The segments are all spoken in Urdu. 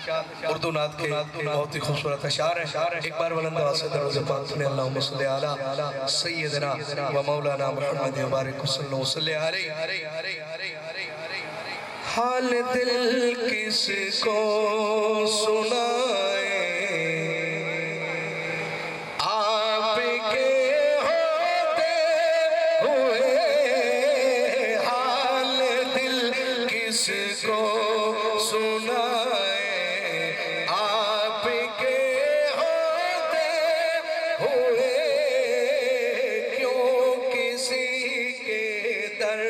اردو نعت کے بہت ہی خوبصورت اشعار ہیں. ایک بار بلند آواز سے درود پاک پڑھیں. اللہم صلی علی سیدنا و مولانا محمد وبارک وسلم وصلی علیہ. حال دل کس کو سنائے آپ کے ہوتے ہوئے. حال دل کس کو سنائے آپ کے ہوتے ہوئے. کیوں کسی کے در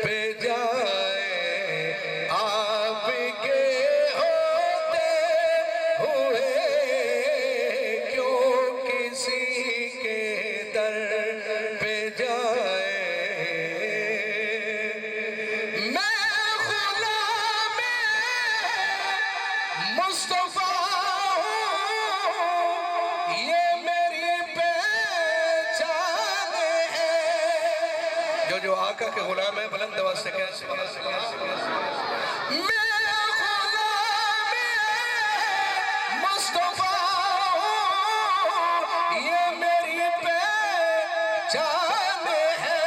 پہ جائے آپ کے ہوتے ہوئے. کیوں کسی کے در پہ جائے. میں غلام مصطفیٰ ہوں یہ میری پہچان ہے. جو آقا کے غلام ہے بلند آواز سے کہہ میں غلام مصطفیٰ ہوں یہ میری پہچان ہے.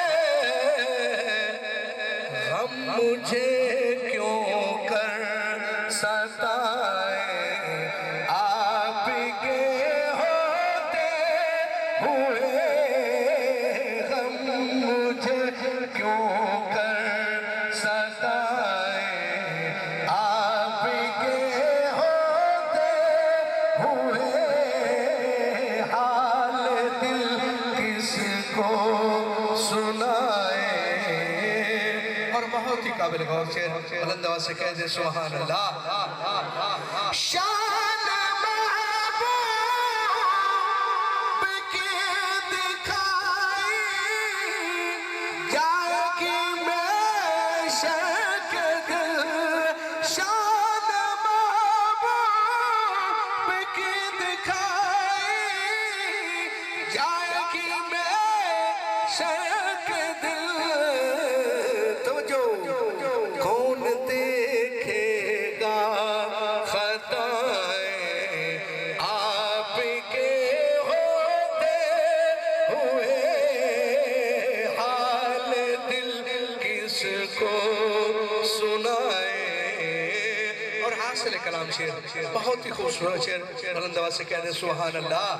غم مجھے کیوں کر ستائے آپ کے ہوتے ہوئے. غم مجھے کیوں کر ستائے آپ کے ہوتے ہوئے. حال دل کس کو سنائے. اور بہت ہی قابل غور سے بلند آواز سے کہہ دے سبحان اللہ. شان محبوب کی دکھائی جائے گی میں شک دل. شان محبوب کی دکھائی جائے گی میں شک دل. کون دیکھے گا خطائیں آپ کے ہوتے ہوئے. حال دل کس کو سنائے. اور حاصل کلام شعر بہت ہی خوبصورت شعر بلند آواز سے کہہ دیں سبحان اللہ.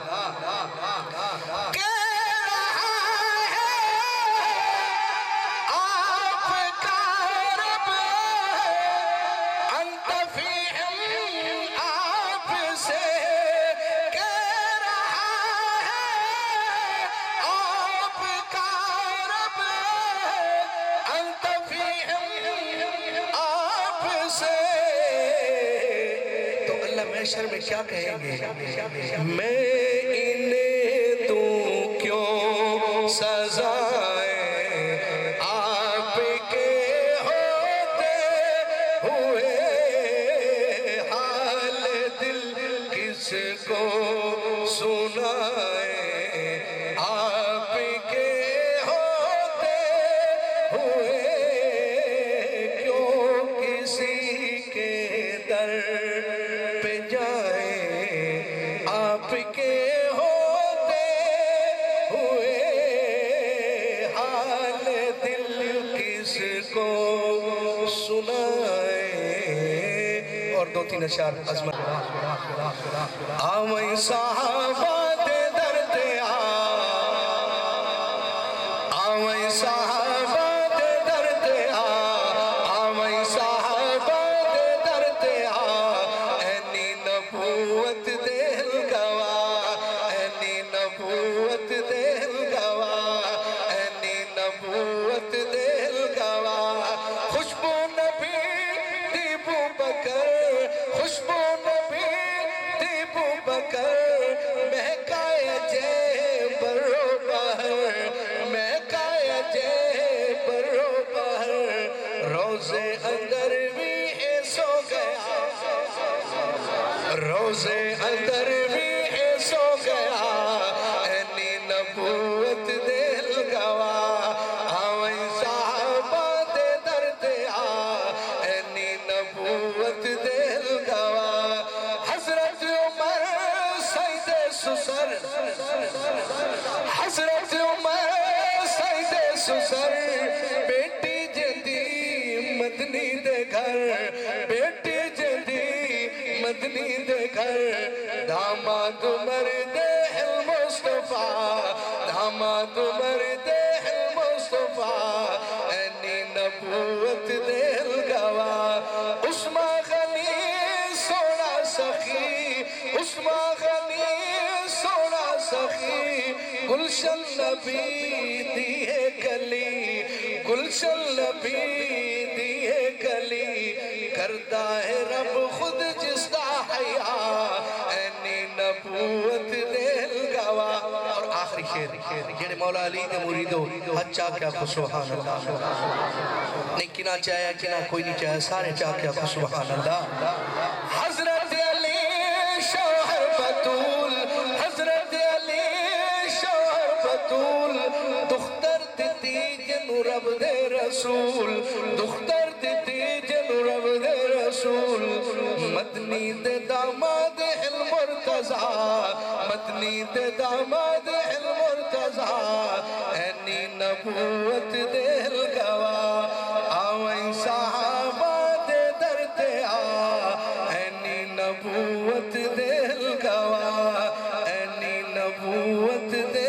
محشر میں کیا کہیں گے میں انہیں دوں کیوں سزائیں آپ کے ہوتے ہوئے. حال دل کس کو سنائے آپ کے ہوتے ہوئے. کیوں کسی کے در پہ جائے آپ کے ہوتے ہوئے. حال دل کس کو سنائے. اور دو تین اشعار عظمت. آویں صحابہ دے درد آویں صحابہ دے درد آویں صحابہ دے درد اینی نبوت دل گواہ اینی نبوت دل گواہ اینی نبوت دل گواہ. خوشبو نبی دی بو بکر خوشبو نبی دی بو بکر مہکائے جے برو بہر مہکائے جے برو بہر. روزے اندر بھی سو گیا روزے اندر بھی سو گیا اینی نبوت دل گواہ. آویں صحابہ دے درد اینی نبوت دل گواہ. سسر بیٹی جدی مدنی دے گھر بیٹی جدی مدنی دے گھر داماد مرد المصطفیٰ داماد مرد المصطفیٰ اینی نبوت دل گواہ عثمان غنی سونا سخی عثمان غنی سونا سخی گلشن نبی دیئے گلی گلشن نبی دیئے گلی کردہ ہے رب خود جس دا حیاء اینی نبوت دل گواہ اور آخری خیر جنہیں مولا علی نے مریدو حد چاہ کیا کو سبحان اللہ نہیں کنا چاہیا کنا کوئی نہیں چاہیا سارے چاہ کیا کو سبحان اللہ حضرت علی شوہر بطول حضرت علی شوہر بطول دختر دیتی جنو رب دے رسول دختر دیتی جنو رب دے رسول مدنی دے داماد المرتضیٰ مدنی دے داماد المرتضیٰ اینی نبوت دل گواہ آویں صحابہ دے در تے آ اینی نبوت دل گواہ اینی نبوت دل